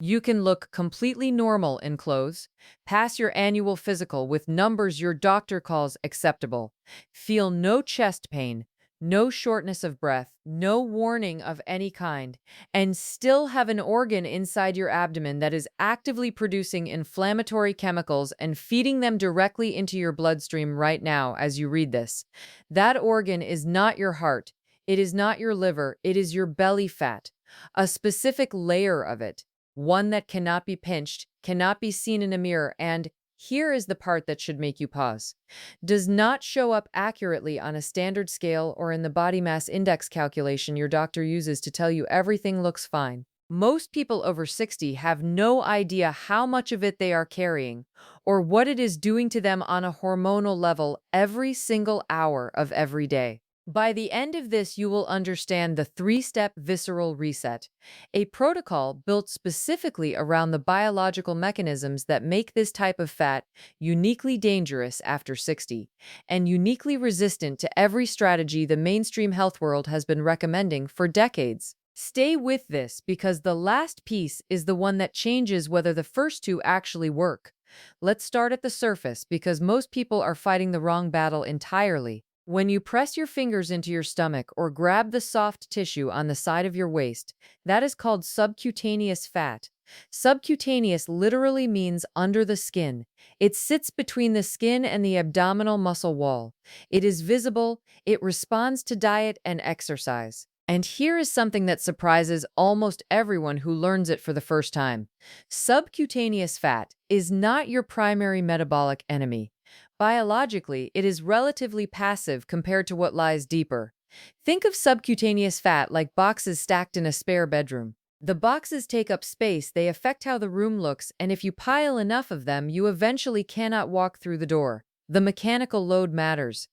You can look completely normal in clothes, pass your annual physical with numbers your doctor calls acceptable, feel no chest pain, no shortness of breath, no warning of any kind, and still have an organ inside your abdomen that is actively producing inflammatory chemicals and feeding them directly into your bloodstream right now as you read this. That organ is not your heart. It is not your liver. It is your belly fat, a specific layer of it, one that cannot be pinched, cannot be seen in a mirror, and here is the part that should make you pause. Does not show up accurately on a standard scale or in the body mass index calculation your doctor uses to tell you everything looks fine. Most people over 60 have no idea how much of it they are carrying or what it is doing to them on a hormonal level every single hour of every day. By the end of this, you will understand the three-step visceral reset, a protocol built specifically around the biological mechanisms that make this type of fat uniquely dangerous after 60 and uniquely resistant to every strategy the mainstream health world has been recommending for decades. Stay with this because the last piece is the one that changes whether the first two actually work. Let's start at the surface because most people are fighting the wrong battle entirely. When you press your fingers into your stomach or grab the soft tissue on the side of your waist, that is called subcutaneous fat. Subcutaneous literally means under the skin. It sits between the skin and the abdominal muscle wall. It is visible, it responds to diet and exercise. And here is something that surprises almost everyone who learns it for the first time. Subcutaneous fat is not your primary metabolic enemy. Biologically, it is relatively passive compared to what lies deeper. Think of subcutaneous fat like boxes stacked in a spare bedroom. The boxes take up space, they affect how the room looks, and if you pile enough of them, you eventually cannot walk through the door. The mechanical load matters.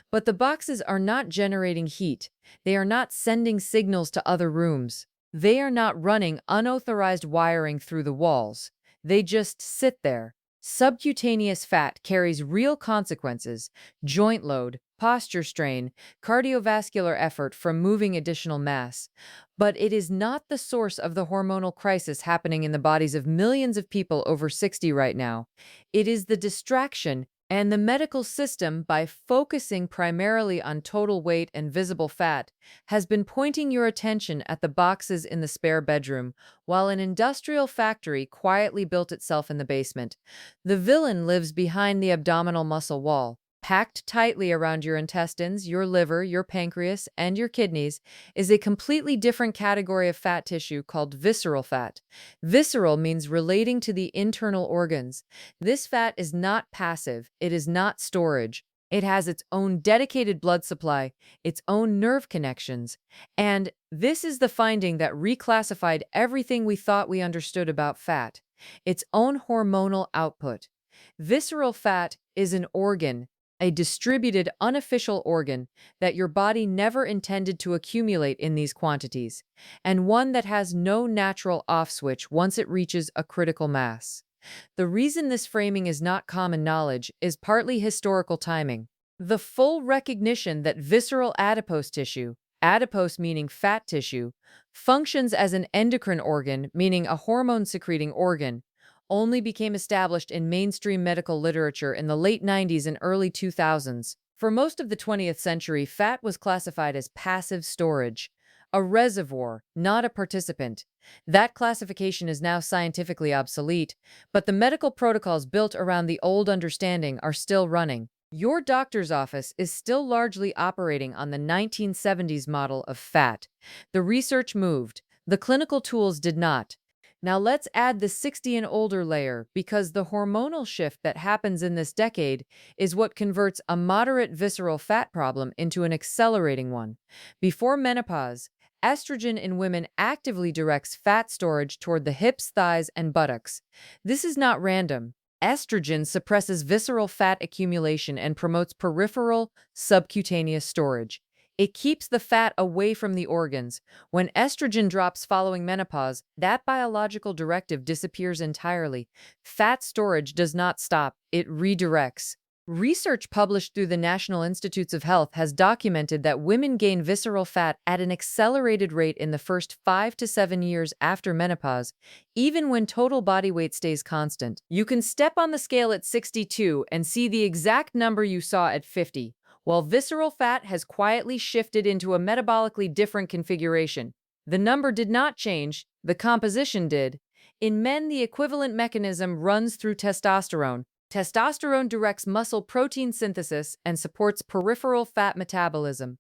But the boxes are not generating heat. They are not sending signals to other rooms. They are not running unauthorized wiring through the walls. They just sit there. Subcutaneous fat carries real consequences: joint load, posture strain, cardiovascular effort from moving additional mass. But it is not the source of the hormonal crisis happening in the bodies of millions of people over 60 right now. It is the distraction, and the medical system, by focusing primarily on total weight and visible fat, has been pointing your attention at the boxes in the spare bedroom, while an industrial factory quietly built itself in the basement. The villain lives behind the abdominal muscle wall. Packed tightly around your intestines, your liver, your pancreas, and your kidneys is a completely different category of fat tissue called visceral fat. Visceral means relating to the internal organs. This fat is not passive, it is not storage. It has its own dedicated blood supply, its own nerve connections. And this is the finding that reclassified everything we thought we understood about fat: its own hormonal output. Visceral fat is an organ, a distributed, unofficial organ that your body never intended to accumulate in these quantities, and one that has no natural off switch once it reaches a critical mass. The reason this framing is not common knowledge is partly historical timing. The full recognition that visceral adipose tissue, adipose meaning fat tissue, functions as an endocrine organ, meaning a hormone-secreting organ, only became established in mainstream medical literature in the late 90s and early 2000s. For most of the 20th century, fat was classified as passive storage, a reservoir, not a participant. That classification is now scientifically obsolete, but the medical protocols built around the old understanding are still running. Your doctor's office is still largely operating on the 1970s model of fat. The research moved, the clinical tools did not. Now let's add the 60 and older layer, because the hormonal shift that happens in this decade is what converts a moderate visceral fat problem into an accelerating one. Before menopause, estrogen in women actively directs fat storage toward the hips, thighs, and buttocks. This is not random. Estrogen suppresses visceral fat accumulation and promotes peripheral subcutaneous storage. It keeps the fat away from the organs. When estrogen drops following menopause, that biological directive disappears entirely. Fat storage does not stop, it redirects. Research published through the National Institutes of Health has documented that women gain visceral fat at an accelerated rate in the first 5 to 7 years after menopause, even when total body weight stays constant. You can step on the scale at 62 and see the exact number you saw at 50, while visceral fat has quietly shifted into a metabolically different configuration. The number did not change, the composition did. In men, the equivalent mechanism runs through testosterone. Testosterone directs muscle protein synthesis and supports peripheral fat metabolism.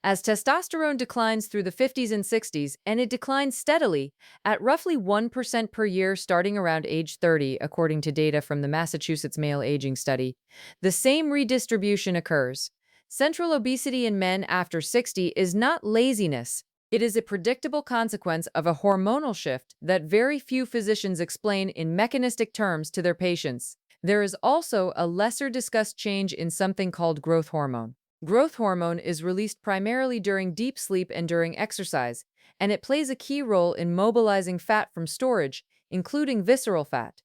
As testosterone declines through the 50s and 60s, and it declines steadily at roughly 1% per year starting around age 30, according to data from the Massachusetts Male Aging Study, the same redistribution occurs. Central obesity in men after 60 is not laziness. It is a predictable consequence of a hormonal shift that very few physicians explain in mechanistic terms to their patients. There is also a lesser discussed change in something called growth hormone. Growth hormone is released primarily during deep sleep and during exercise, and it plays a key role in mobilizing fat from storage, including visceral fat.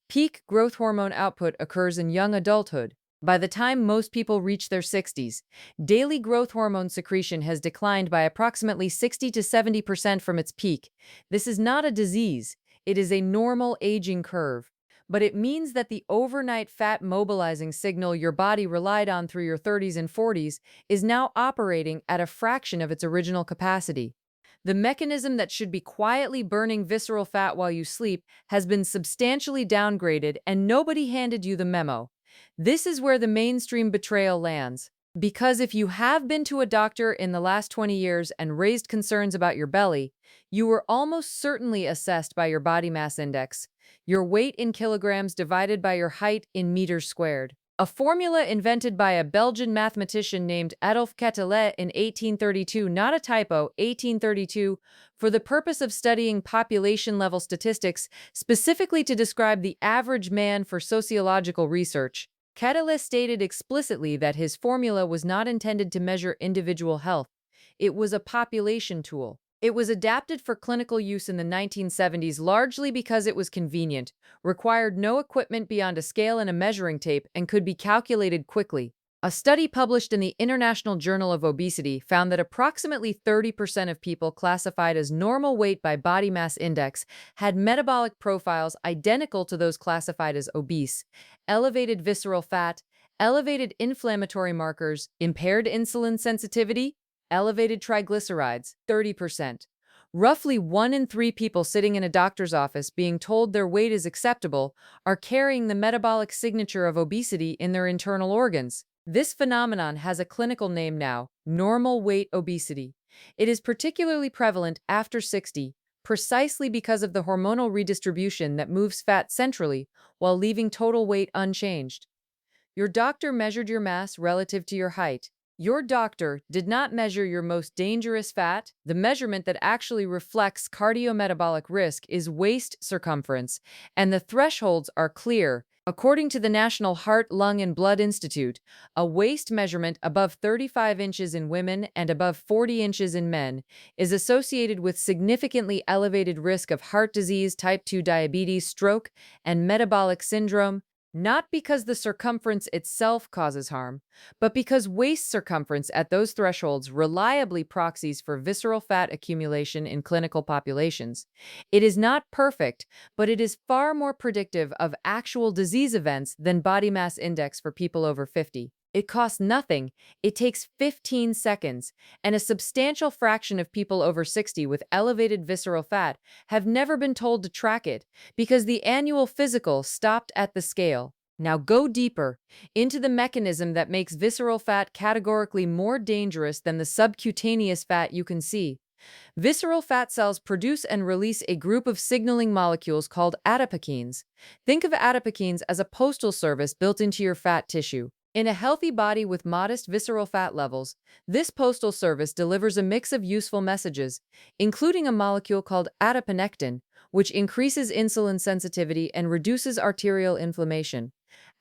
Peak growth hormone output occurs in young adulthood. By the time most people reach their 60s, daily growth hormone secretion has declined by approximately 60 to 70% from its peak. This is not a disease, it is a normal aging curve. But it means that the overnight fat mobilizing signal your body relied on through your 30s and 40s is now operating at a fraction of its original capacity. The mechanism that should be quietly burning visceral fat while you sleep has been substantially downgraded, and nobody handed you the memo. This is where the mainstream betrayal lands. Because if you have been to a doctor in the last 20 years and raised concerns about your belly, you were almost certainly assessed by your body mass index, your weight in kilograms divided by your height in meters squared. A formula invented by a Belgian mathematician named Adolphe Quetelet in 1832, not a typo, 1832, for the purpose of studying population-level statistics, specifically to describe the average man for sociological research. Quetelet stated explicitly that his formula was not intended to measure individual health. It was a population tool. It was adapted for clinical use in the 1970s largely because it was convenient, required no equipment beyond a scale and a measuring tape, and could be calculated quickly. A study published in the International Journal of Obesity found that approximately 30% of people classified as normal weight by body mass index had metabolic profiles identical to those classified as obese: elevated visceral fat, elevated inflammatory markers, impaired insulin sensitivity, elevated triglycerides, 30%. Roughly 1 in 3 people sitting in a doctor's office being told their weight is acceptable are carrying the metabolic signature of obesity in their internal organs. This phenomenon has a clinical name now: normal weight obesity. It is particularly prevalent after 60, precisely because of the hormonal redistribution that moves fat centrally while leaving total weight unchanged. Your doctor measured your mass relative to your height. Your doctor did not measure your most dangerous fat. The measurement that actually reflects cardiometabolic risk is waist circumference, and the thresholds are clear. According to the National Heart, Lung, and Blood Institute, a waist measurement above 35 inches in women and above 40 inches in men is associated with significantly elevated risk of heart disease, type 2 diabetes, stroke, and metabolic syndrome. Not because the circumference itself causes harm, but because waist circumference at those thresholds reliably proxies for visceral fat accumulation in clinical populations. It is not perfect, but it is far more predictive of actual disease events than body mass index for people over 50. It costs nothing, it takes 15 seconds, and a substantial fraction of people over 60 with elevated visceral fat have never been told to track it because the annual physical stopped at the scale. Now go deeper into the mechanism that makes visceral fat categorically more dangerous than the subcutaneous fat you can see. Visceral fat cells produce and release a group of signaling molecules called adipokines. Think of adipokines as a postal service built into your fat tissue. In a healthy body with modest visceral fat levels, this postal service delivers a mix of useful messages, including a molecule called adiponectin, which increases insulin sensitivity and reduces arterial inflammation.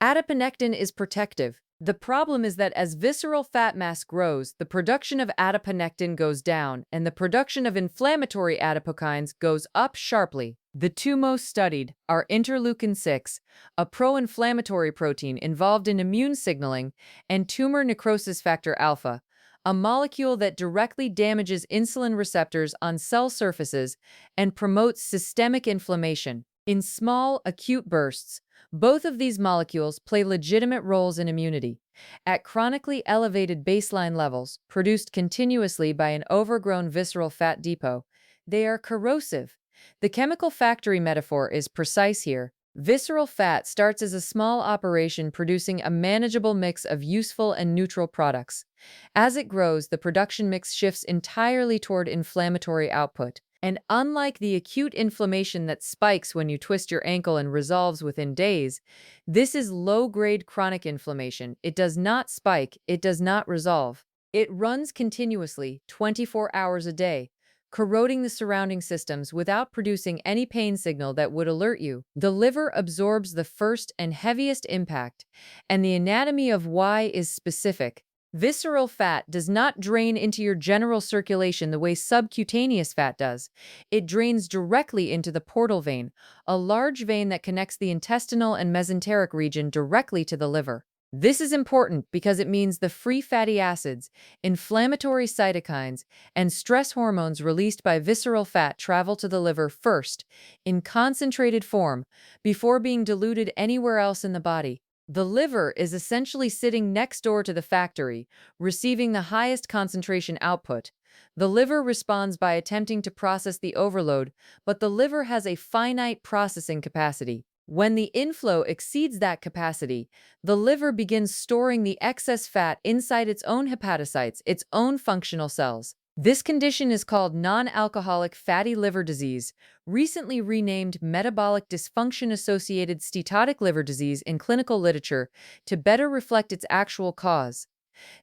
Adiponectin is protective. The problem is that as visceral fat mass grows, the production of adiponectin goes down, and the production of inflammatory adipokines goes up sharply. The two most studied are interleukin 6, a pro-inflammatory protein involved in immune signaling, and tumor necrosis factor alpha, a molecule that directly damages insulin receptors on cell surfaces and promotes systemic inflammation. In small, acute bursts, both of these molecules play legitimate roles in immunity. At chronically elevated baseline levels, produced continuously by an overgrown visceral fat depot, they are corrosive. The chemical factory metaphor is precise here. Visceral fat starts as a small operation producing a manageable mix of useful and neutral products. As it grows, the production mix shifts entirely toward inflammatory output. And unlike the acute inflammation that spikes when you twist your ankle and resolves within days, this is low-grade chronic inflammation. It does not spike, it does not resolve. It runs continuously, 24 hours a day, corroding the surrounding systems without producing any pain signal that would alert you. The liver absorbs the first and heaviest impact, and the anatomy of why is specific. Visceral fat does not drain into your general circulation the way subcutaneous fat does. It drains directly into the portal vein, a large vein that connects the intestinal and mesenteric region directly to the liver. This is important because it means the free fatty acids, inflammatory cytokines, and stress hormones released by visceral fat travel to the liver first, in concentrated form, before being diluted anywhere else in the body. The liver is essentially sitting next door to the factory, receiving the highest concentration output. The liver responds by attempting to process the overload, but the liver has a finite processing capacity. When the inflow exceeds that capacity, the liver begins storing the excess fat inside its own hepatocytes, its own functional cells. This condition is called non-alcoholic fatty liver disease, recently renamed metabolic dysfunction-associated steatotic liver disease in clinical literature to better reflect its actual cause.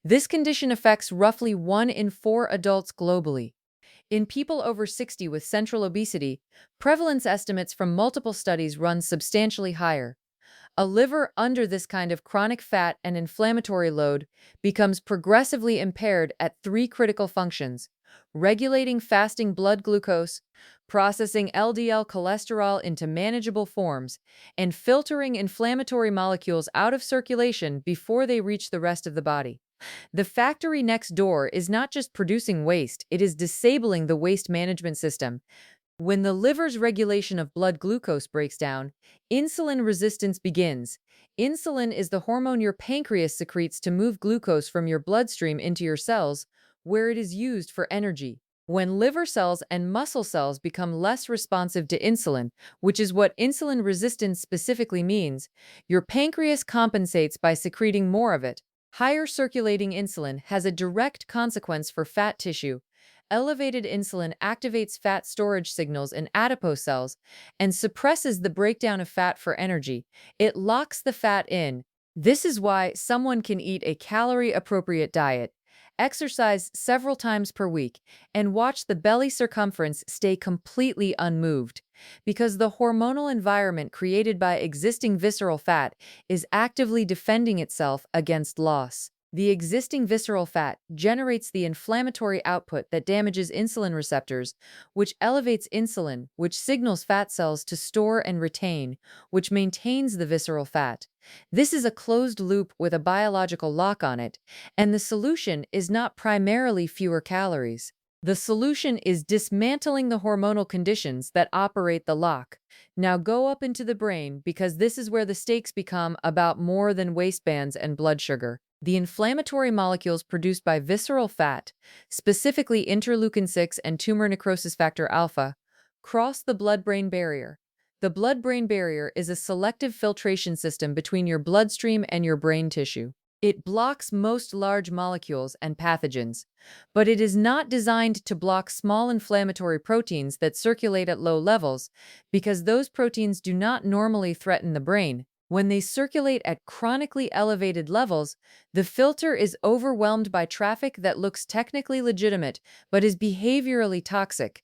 This condition affects roughly 1 in 4 adults globally. In people over 60 with central obesity, prevalence estimates from multiple studies run substantially higher. A liver under this kind of chronic fat and inflammatory load becomes progressively impaired at 3 critical functions: regulating fasting blood glucose, processing LDL cholesterol into manageable forms, and filtering inflammatory molecules out of circulation before they reach the rest of the body. The factory next door is not just producing waste, it is disabling the waste management system. When the liver's regulation of blood glucose breaks down, insulin resistance begins. Insulin is the hormone your pancreas secretes to move glucose from your bloodstream into your cells, where it is used for energy. When liver cells and muscle cells become less responsive to insulin, which is what insulin resistance specifically means, your pancreas compensates by secreting more of it. Higher circulating insulin has a direct consequence for fat tissue. Elevated insulin activates fat storage signals in adipose cells and suppresses the breakdown of fat for energy. It locks the fat in. This is why someone can eat a calorie-appropriate diet, exercise several times per week, and watch the belly circumference stay completely unmoved, because the hormonal environment created by existing visceral fat is actively defending itself against loss. The existing visceral fat generates the inflammatory output that damages insulin receptors, which elevates insulin, which signals fat cells to store and retain, which maintains the visceral fat. This is a closed loop with a biological lock on it, and the solution is not primarily fewer calories. The solution is dismantling the hormonal conditions that operate the lock. Now go up into the brain, because this is where the stakes become about more than waistbands and blood sugar. The inflammatory molecules produced by visceral fat, specifically interleukin 6 and tumor necrosis factor alpha, cross the blood-brain barrier. The blood-brain barrier is a selective filtration system between your bloodstream and your brain tissue. It blocks most large molecules and pathogens, but it is not designed to block small inflammatory proteins that circulate at low levels, because those proteins do not normally threaten the brain. When they circulate at chronically elevated levels, the filter is overwhelmed by traffic that looks technically legitimate but is behaviorally toxic.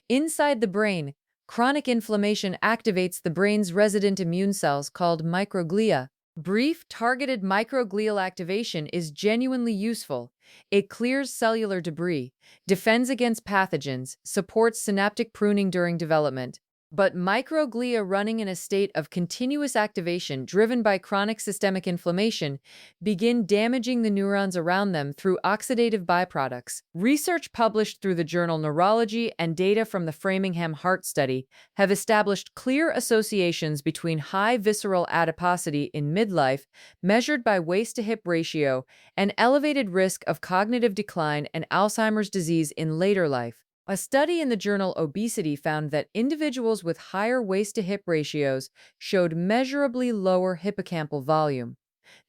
Inside the brain, chronic inflammation activates the brain's resident immune cells called microglia. Brief, targeted microglial activation is genuinely useful. It clears cellular debris, defends against pathogens, supports synaptic pruning during development. But microglia running in a state of continuous activation driven by chronic systemic inflammation begin damaging the neurons around them through oxidative byproducts. Research published through the journal Neurology and data from the Framingham Heart Study have established clear associations between high visceral adiposity in midlife, measured by waist-to-hip ratio, and elevated risk of cognitive decline and Alzheimer's disease in later life. A study in the journal Obesity found that individuals with higher waist-to-hip ratios showed measurably lower hippocampal volume.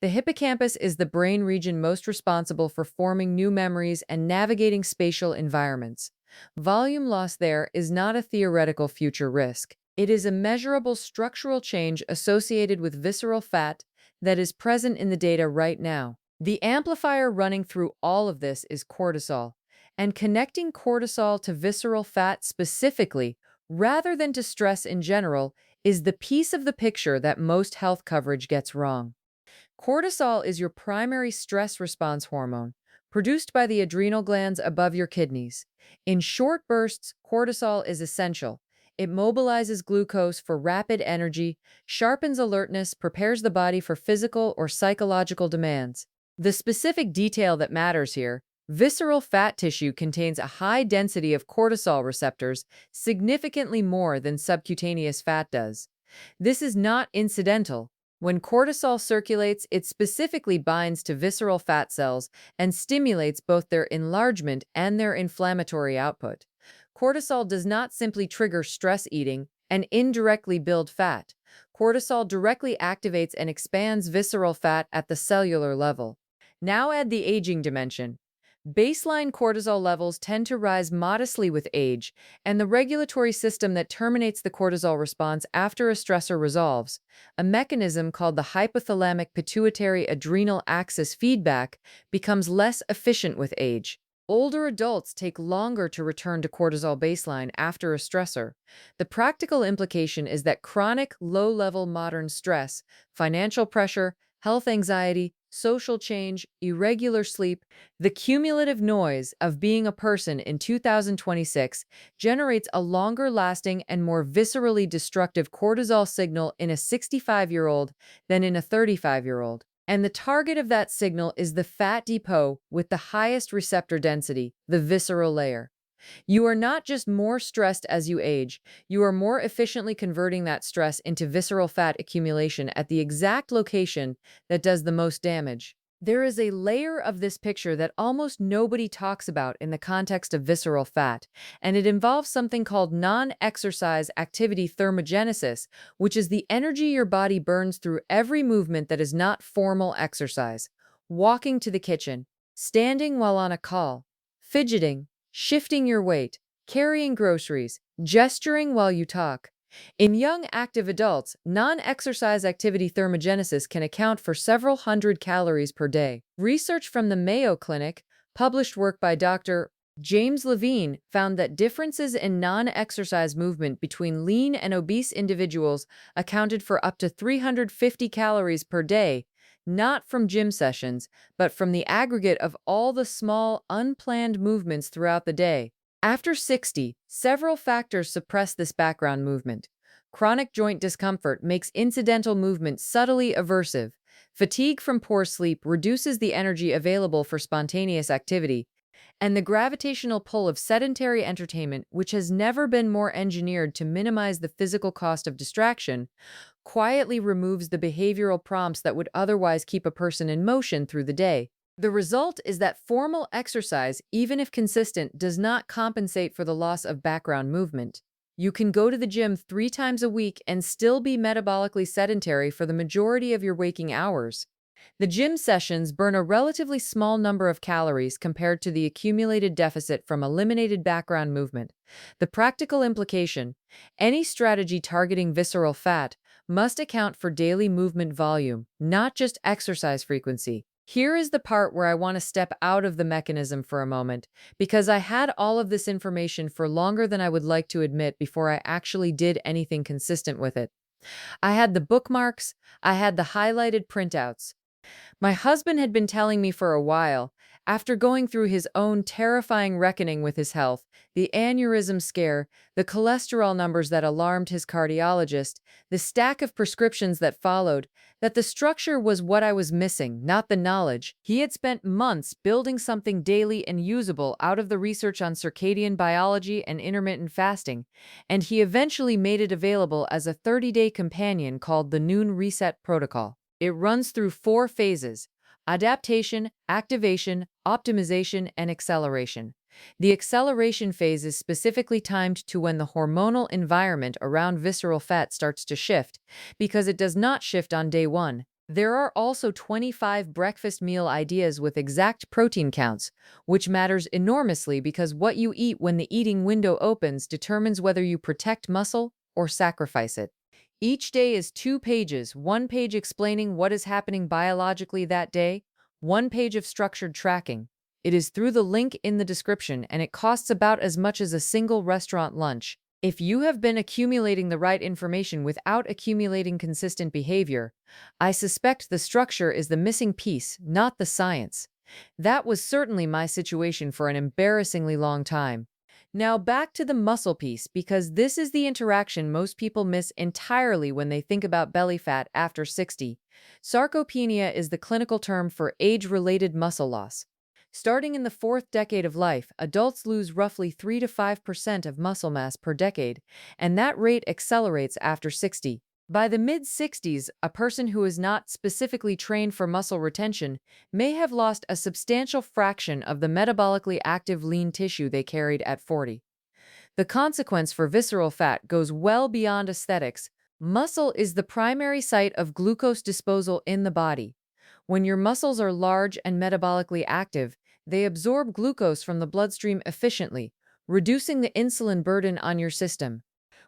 The hippocampus is the brain region most responsible for forming new memories and navigating spatial environments. Volume loss there is not a theoretical future risk. It is a measurable structural change associated with visceral fat that is present in the data right now. The amplifier running through all of this is cortisol. And connecting cortisol to visceral fat specifically, rather than to stress in general, is the piece of the picture that most health coverage gets wrong. Cortisol is your primary stress response hormone, produced by the adrenal glands above your kidneys. In short bursts, cortisol is essential. It mobilizes glucose for rapid energy, sharpens alertness, prepares the body for physical or psychological demands. The specific detail that matters here: visceral fat tissue contains a high density of cortisol receptors, significantly more than subcutaneous fat does. This is not incidental. When cortisol circulates, it specifically binds to visceral fat cells and stimulates both their enlargement and their inflammatory output. Cortisol does not simply trigger stress eating and indirectly build fat. Cortisol directly activates and expands visceral fat at the cellular level. Now add the aging dimension. Baseline cortisol levels tend to rise modestly with age, and the regulatory system that terminates the cortisol response after a stressor resolves, a mechanism called the hypothalamic pituitary adrenal axis feedback, becomes less efficient with age. Older adults take longer to return to cortisol baseline after a stressor. The practical implication is that chronic, low-level modern stress, financial pressure, health anxiety, social change, irregular sleep, the cumulative noise of being a person in 2026 generates a longer-lasting and more viscerally destructive cortisol signal in a 65-year-old than in a 35-year-old. And the target of that signal is the fat depot with the highest receptor density, the visceral layer. You are not just more stressed as you age, you are more efficiently converting that stress into visceral fat accumulation at the exact location that does the most damage. There is a layer of this picture that almost nobody talks about in the context of visceral fat, and it involves something called non-exercise activity thermogenesis, which is the energy your body burns through every movement that is not formal exercise. Walking to the kitchen, standing while on a call, fidgeting, shifting your weight, carrying groceries, gesturing while you talk. In young active adults, non-exercise activity thermogenesis can account for several hundred calories per day. Research from the Mayo Clinic, published work by Dr. James Levine, found that differences in non-exercise movement between lean and obese individuals accounted for up to 350 calories per day, not from gym sessions, but from the aggregate of all the small, unplanned movements throughout the day. After 60, several factors suppress this background movement. Chronic joint discomfort makes incidental movement subtly aversive. Fatigue from poor sleep reduces the energy available for spontaneous activity. And the gravitational pull of sedentary entertainment, which has never been more engineered to minimize the physical cost of distraction, quietly removes the behavioral prompts that would otherwise keep a person in motion through the day. The result is that formal exercise, even if consistent, does not compensate for the loss of background movement. You can go to the gym 3 times a week and still be metabolically sedentary for the majority of your waking hours. The gym sessions burn a relatively small number of calories compared to the accumulated deficit from eliminated background movement. The practical implication: any strategy targeting visceral fat must account for daily movement volume, not just exercise frequency. Here is the part where I want to step out of the mechanism for a moment, because I had all of this information for longer than I would like to admit before I actually did anything consistent with it. I had the bookmarks, I had the highlighted printouts, My husband had been telling me for a while, after going through his own terrifying reckoning with his health, the aneurysm scare, the cholesterol numbers that alarmed his cardiologist, the stack of prescriptions that followed, that the structure was what I was missing, not the knowledge. He had spent months building something daily and usable out of the research on circadian biology and intermittent fasting, and he eventually made it available as a 30-day companion called the Noon Reset Protocol. It runs through 4 phases: adaptation, activation, optimization, and acceleration. The acceleration phase is specifically timed to when the hormonal environment around visceral fat starts to shift, because it does not shift on day one. There are also 25 breakfast meal ideas with exact protein counts, which matters enormously because what you eat when the eating window opens determines whether you protect muscle or sacrifice it. Each day is 2 pages, one page explaining what is happening biologically that day, one page of structured tracking. It is through the link in the description, and it costs about as much as a single restaurant lunch. If you have been accumulating the right information without accumulating consistent behavior, I suspect the structure is the missing piece, not the science. That was certainly my situation for an embarrassingly long time. Now back to the muscle piece, because this is the interaction most people miss entirely when they think about belly fat after 60. Sarcopenia is the clinical term for age-related muscle loss. Starting in the fourth decade of life, adults lose roughly 3 to 5% of muscle mass per decade, and that rate accelerates after 60. By the mid-60s, a person who is not specifically trained for muscle retention may have lost a substantial fraction of the metabolically active lean tissue they carried at 40. The consequence for visceral fat goes well beyond aesthetics. Muscle is the primary site of glucose disposal in the body. When your muscles are large and metabolically active, they absorb glucose from the bloodstream efficiently, reducing the insulin burden on your system.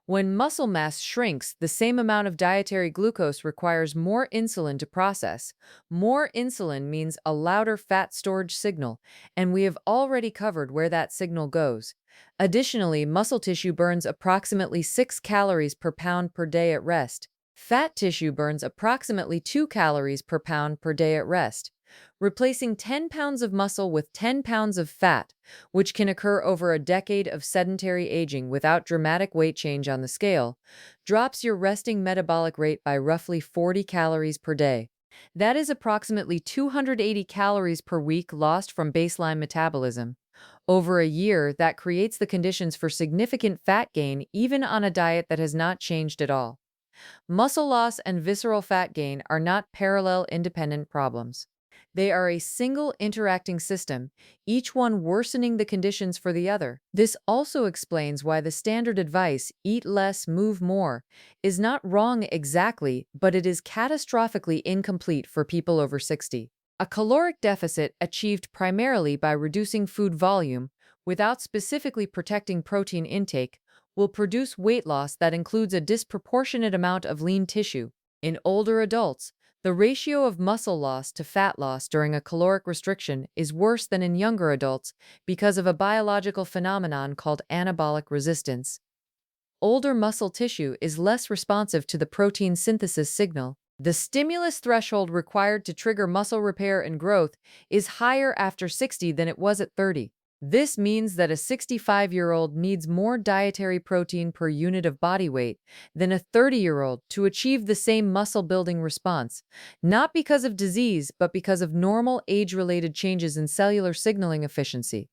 When muscle mass shrinks, the same amount of dietary glucose requires more insulin to process. More insulin means a louder fat storage signal, and we have already covered where that signal goes. Additionally, muscle tissue burns approximately 6 calories per pound per day at rest. Fat tissue burns approximately 2 calories per pound per day at rest. Replacing 10 pounds of muscle with 10 pounds of fat, which can occur over a decade of sedentary aging without dramatic weight change on the scale, drops your resting metabolic rate by roughly 40 calories per day. That is approximately 280 calories per week lost from baseline metabolism. Over a year, that creates the conditions for significant fat gain even on a diet that has not changed at all. Muscle loss and visceral fat gain are not parallel independent problems. They are a single interacting system, each one worsening the conditions for the other. This also explains why the standard advice, eat less, move more, is not wrong exactly, but it is catastrophically incomplete for people over 60. A caloric deficit achieved primarily by reducing food volume, without specifically protecting protein intake, will produce weight loss that includes a disproportionate amount of lean tissue. In older adults, the ratio of muscle loss to fat loss during a caloric restriction is worse than in younger adults because of a biological phenomenon called anabolic resistance. Older muscle tissue is less responsive to the protein synthesis signal. The stimulus threshold required to trigger muscle repair and growth is higher after 60 than it was at 30. This means that a 65-year-old needs more dietary protein per unit of body weight than a 30-year-old to achieve the same muscle-building response, not because of disease, but because of normal age-related changes in cellular signaling efficiency.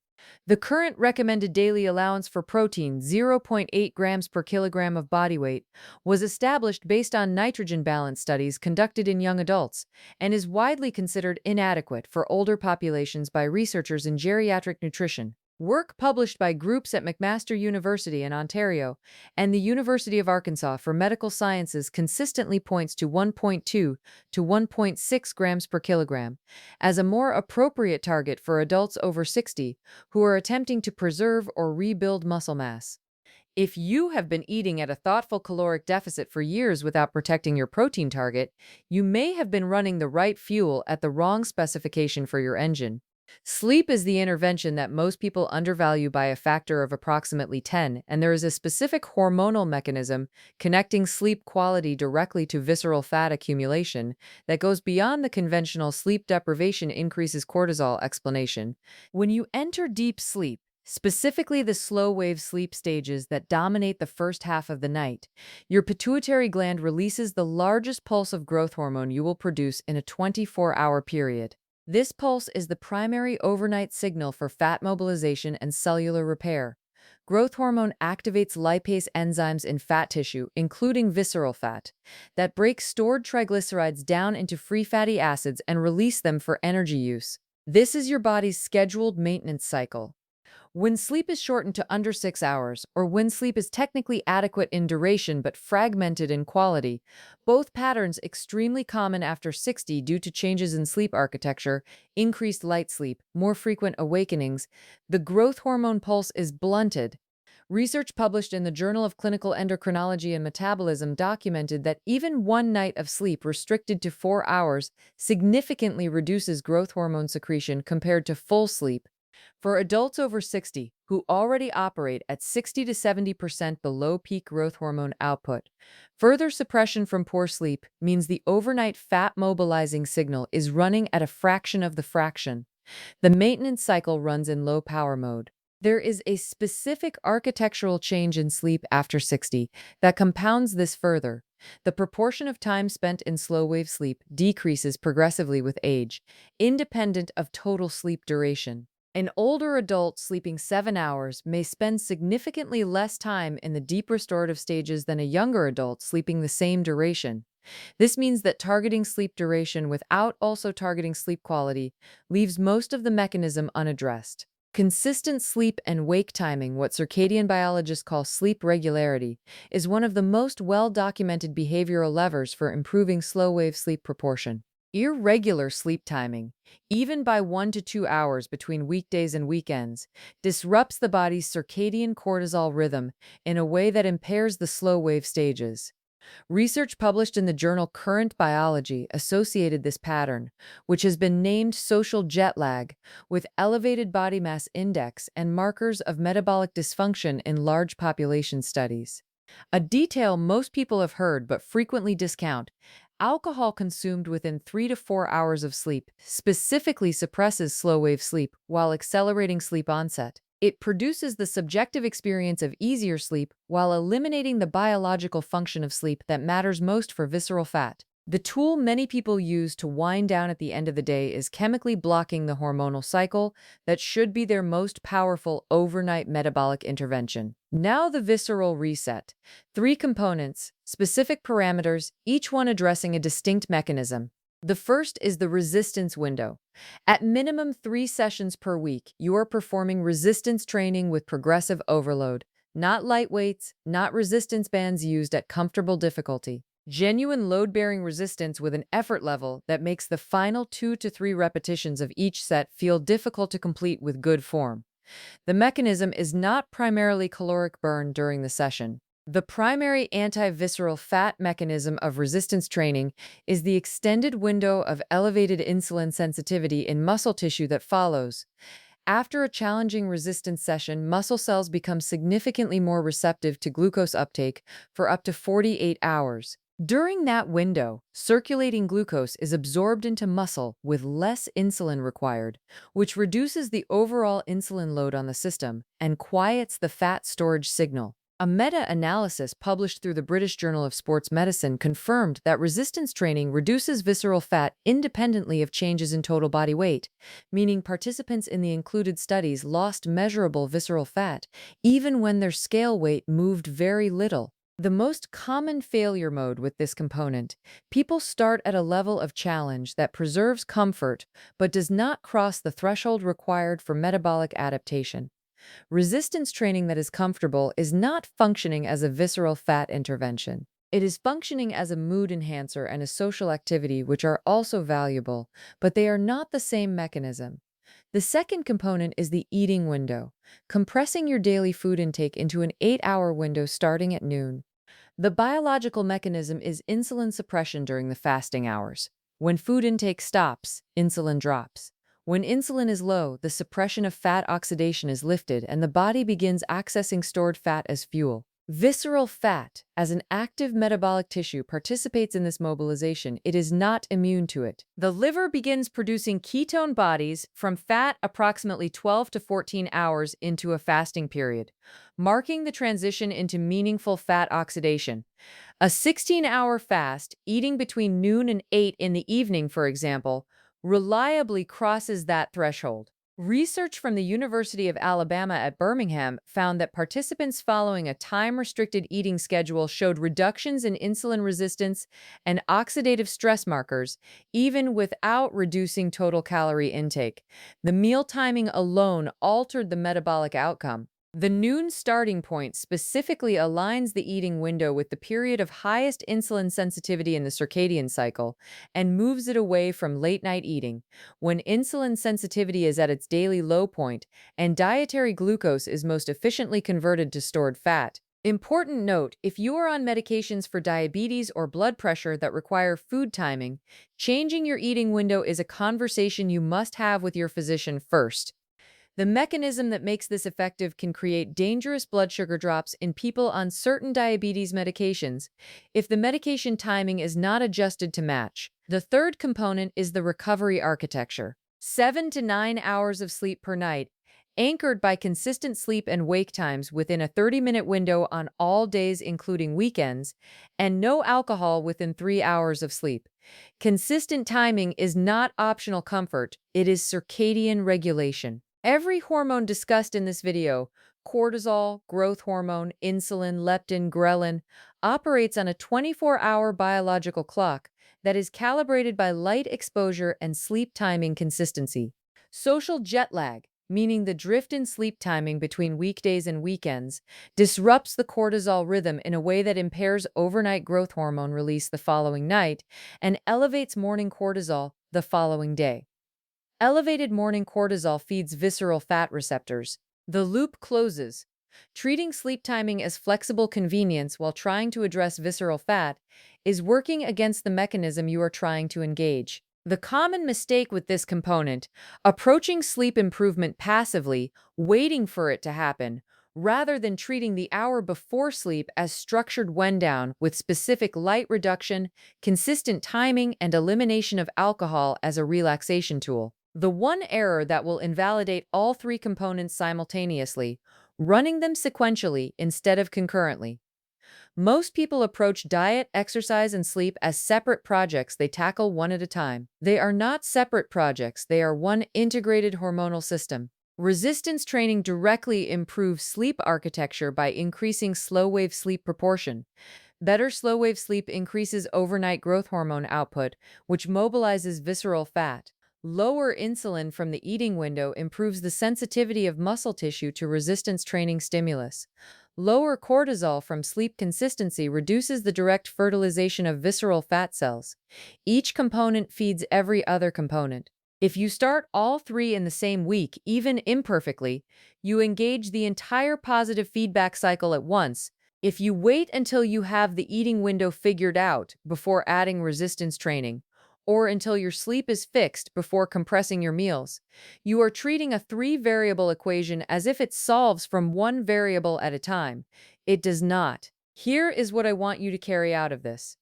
The current recommended daily allowance for protein, 0.8 grams per kilogram of body weight, was established based on nitrogen balance studies conducted in young adults and is widely considered inadequate for older populations by researchers in geriatric nutrition. Work published by groups at McMaster University in Ontario and the University of Arkansas for Medical Sciences consistently points to 1.2 to 1.6 grams per kilogram as a more appropriate target for adults over 60 who are attempting to preserve or rebuild muscle mass. If you have been eating at a thoughtful caloric deficit for years without protecting your protein target, you may have been running the right fuel at the wrong specification for your engine. Sleep is the intervention that most people undervalue by a factor of approximately 10, and there is a specific hormonal mechanism connecting sleep quality directly to visceral fat accumulation that goes beyond the conventional sleep deprivation increases cortisol explanation. When you enter deep sleep, specifically the slow wave sleep stages that dominate the first half of the night, your pituitary gland releases the largest pulse of growth hormone you will produce in a 24-hour period. This pulse is the primary overnight signal for fat mobilization and cellular repair. Growth hormone activates lipase enzymes in fat tissue, including visceral fat, that break stored triglycerides down into free fatty acids and release them for energy use. This is your body's scheduled maintenance cycle. When sleep is shortened to under 6 hours, or when sleep is technically adequate in duration but fragmented in quality, both patterns extremely common after 60 due to changes in sleep architecture, increased light sleep, more frequent awakenings, the growth hormone pulse is blunted. Research published in the Journal of Clinical Endocrinology and Metabolism documented that even one night of sleep restricted to 4 hours significantly reduces growth hormone secretion compared to full sleep. For adults over 60 who already operate at 60 to 70% below peak growth hormone output, further suppression from poor sleep means the overnight fat mobilizing signal is running at a fraction of the fraction. The maintenance cycle runs in low power mode. There is a specific architectural change in sleep after 60 that compounds this further. The proportion of time spent in slow wave sleep decreases progressively with age, independent of total sleep duration. An older adult sleeping 7 hours may spend significantly less time in the deep restorative stages than a younger adult sleeping the same duration. This means that targeting sleep duration without also targeting sleep quality leaves most of the mechanism unaddressed. Consistent sleep and wake timing, what circadian biologists call sleep regularity, is one of the most well-documented behavioral levers for improving slow-wave sleep proportion. Irregular sleep timing, even by 1 to 2 hours between weekdays and weekends, disrupts the body's circadian cortisol rhythm in a way that impairs the slow-wave stages. Research published in the journal Current Biology associated this pattern, which has been named social jet lag, with elevated body mass index and markers of metabolic dysfunction in large population studies. A detail most people have heard but frequently discount: alcohol consumed within 3 to 4 hours of sleep specifically suppresses slow-wave sleep while accelerating sleep onset. It produces the subjective experience of easier sleep while eliminating the biological function of sleep that matters most for visceral fat. The tool many people use to wind down at the end of the day is chemically blocking the hormonal cycle that should be their most powerful overnight metabolic intervention. Now the visceral reset. 3 components, specific parameters, each one addressing a distinct mechanism. The first is the resistance window. At minimum 3 sessions per week, you are performing resistance training with progressive overload, not light weights, not resistance bands used at comfortable difficulty. Genuine load-bearing resistance with an effort level that makes the final 2 to 3 repetitions of each set feel difficult to complete with good form. The mechanism is not primarily caloric burn during the session. The primary anti-visceral fat mechanism of resistance training is the extended window of elevated insulin sensitivity in muscle tissue that follows. After a challenging resistance session, muscle cells become significantly more receptive to glucose uptake for up to 48 hours. During that window, circulating glucose is absorbed into muscle with less insulin required, which reduces the overall insulin load on the system and quiets the fat storage signal. A meta-analysis published through the British Journal of Sports Medicine confirmed that resistance training reduces visceral fat independently of changes in total body weight, meaning participants in the included studies lost measurable visceral fat, even when their scale weight moved very little. The most common failure mode with this component: people start at a level of challenge that preserves comfort but does not cross the threshold required for metabolic adaptation. Resistance training that is comfortable is not functioning as a visceral fat intervention. It is functioning as a mood enhancer and a social activity, which are also valuable, but they are not the same mechanism. The second component is the eating window, compressing your daily food intake into an 8-hour window starting at noon. The biological mechanism is insulin suppression during the fasting hours. When food intake stops, insulin drops. When insulin is low, the suppression of fat oxidation is lifted and the body begins accessing stored fat as fuel. Visceral fat, as an active metabolic tissue, participates in this mobilization. It is not immune to it. The liver begins producing ketone bodies from fat approximately 12 to 14 hours into a fasting period, marking the transition into meaningful fat oxidation. A 16-hour fast, eating between noon and 8 in the evening, for example, reliably crosses that threshold. Research from the University of Alabama at Birmingham found that participants following a time-restricted eating schedule showed reductions in insulin resistance and oxidative stress markers, even without reducing total calorie intake. The meal timing alone altered the metabolic outcome. The noon starting point specifically aligns the eating window with the period of highest insulin sensitivity in the circadian cycle and moves it away from late-night eating, when insulin sensitivity is at its daily low point and dietary glucose is most efficiently converted to stored fat. Important note, if you are on medications for diabetes or blood pressure that require food timing, changing your eating window is a conversation you must have with your physician first. The mechanism that makes this effective can create dangerous blood sugar drops in people on certain diabetes medications if the medication timing is not adjusted to match. The third component is the recovery architecture. 7 to 9 hours of sleep per night, anchored by consistent sleep and wake times within a 30-minute window on all days including weekends, and no alcohol within 3 hours of sleep. Consistent timing is not optional comfort, it is circadian regulation. Every hormone discussed in this video, cortisol, growth hormone, insulin, leptin, ghrelin, operates on a 24-hour biological clock that is calibrated by light exposure and sleep timing consistency. Social jet lag, meaning the drift in sleep timing between weekdays and weekends, disrupts the cortisol rhythm in a way that impairs overnight growth hormone release the following night and elevates morning cortisol the following day. Elevated morning cortisol feeds visceral fat receptors. The loop closes. Treating sleep timing as flexible convenience while trying to address visceral fat is working against the mechanism you are trying to engage. The common mistake with this component, approaching sleep improvement passively, waiting for it to happen, rather than treating the hour before sleep as structured wind down with specific light reduction, consistent timing, and elimination of alcohol as a relaxation tool. The one error that will invalidate all three components simultaneously, running them sequentially instead of concurrently. Most people approach diet, exercise, and sleep as separate projects they tackle one at a time. They are not separate projects, they are one integrated hormonal system. Resistance training directly improves sleep architecture by increasing slow-wave sleep proportion. Better slow-wave sleep increases overnight growth hormone output, which mobilizes visceral fat. Lower insulin from the eating window improves the sensitivity of muscle tissue to resistance training stimulus. Lower cortisol from sleep consistency reduces the direct fertilization of visceral fat cells. Each component feeds every other component. If you start all three in the same week, even imperfectly, you engage the entire positive feedback cycle at once. If you wait until you have the eating window figured out before adding resistance training, or until your sleep is fixed before compressing your meals, you are treating a three-variable equation as if it solves from one variable at a time. It does not. Here is what I want you to carry out of this.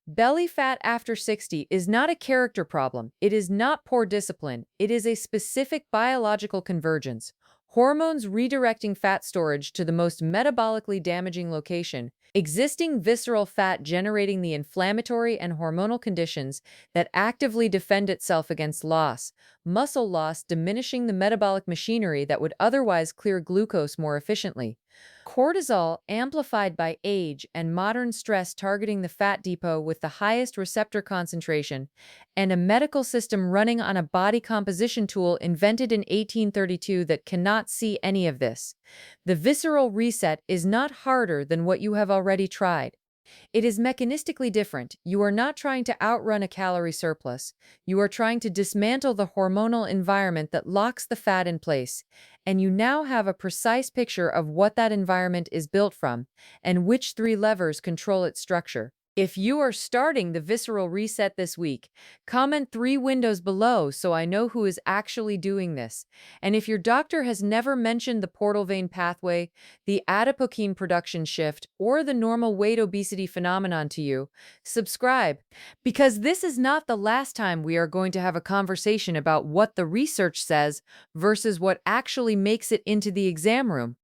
Belly fat after 60 is not a character problem. It is not poor discipline. It is a specific biological convergence. Hormones redirecting fat storage to the most metabolically damaging location, existing visceral fat generating the inflammatory and hormonal conditions that actively defend itself against loss, muscle loss diminishing the metabolic machinery that would otherwise clear glucose more efficiently. Cortisol, amplified by age and modern stress targeting the fat depot with the highest receptor concentration, and a medical system running on a body composition tool invented in 1832 that cannot see any of this. The visceral reset is not harder than what you have already tried. It is mechanistically different. You are not trying to outrun a calorie surplus. You are trying to dismantle the hormonal environment that locks the fat in place, and you now have a precise picture of what that environment is built from and which three levers control its structure. If you are starting the visceral reset this week, comment 3 windows below so I know who is actually doing this. And if your doctor has never mentioned the portal vein pathway, the adipokine production shift, or the normal weight obesity phenomenon to you, subscribe. Because this is not the last time we are going to have a conversation about what the research says versus what actually makes it into the exam room.